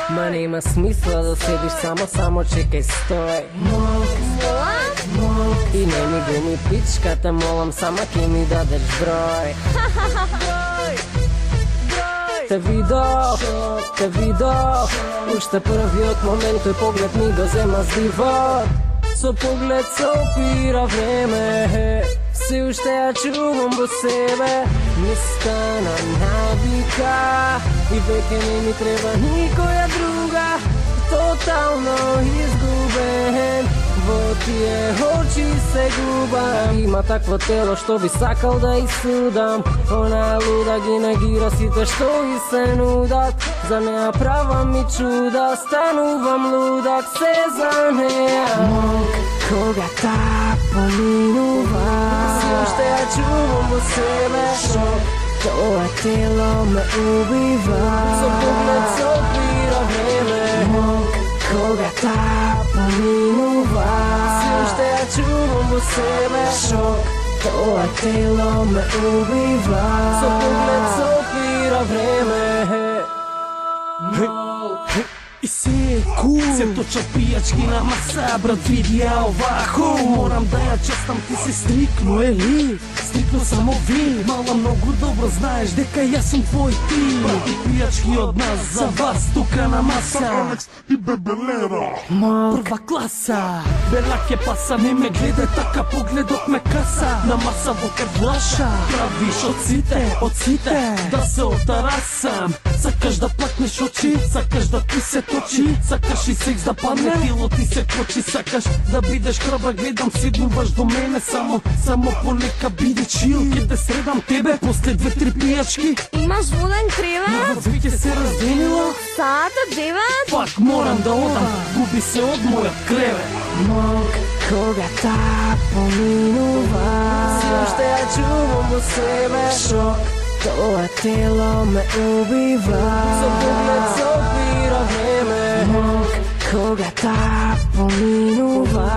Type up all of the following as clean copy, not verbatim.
Ма нема смисла да седиш само чекај, стој. И не ми гуми пичката, молам, сама ке ми дадеш број. Те видов, уште првиот момент, тој поглед ми го зема здивот. Со поглед се опира време, се уште ја чувам во себе. Ми стана навика и веќе не ми треба никоја друга. Тотално изгубен, во тие очи се губам. Има такво тело што би сакал да исудам. Она луда ги негира сите што и се нудат. За неа права ми чуда, станувам лудак се за неа. Кога та поминува, си уште ја чувам во себе. Шок, тоа тело ме убива. Со поглед се опира време. Кога та поминува, си уште ја чувам во себе. Шок, тоа тело ме убива. Со поглед се опира време. И се е кул, се точат пијачки на маса, брат, види ја овако. Морам да ја честам, ти си стрикно, ели? Стрикно само ви, мала многу добро знаеш дека јас сум твој ти. Брат, и пијачки од нас за вас, тука на маса. И бебелера. Прва класа, белак е паса, не ме гледај така, погледот ме каса. На маса во кадлаша, правиш од сите, да се отарасам. Сакаш да плакнеш очи, сакаш да ти се точи, сакаш и секс да падне, тило ти се кочи. Сакаш да бидеш храбра, гледам, седнуваш до мене, само понека биде чил. Ке те средам тебе, после 2-3 пијачки. Имаш воден кревет? Новац веќе се разделила, Саата 9? пак морам да одам, губи се од мојот кревет. Кога та поминува, си уште ја чувам во себе. Шок, тоа тело ме убива. Со поглед се опира време. Кога та поминува,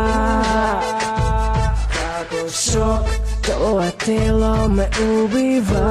шок, тоа тело ме убива.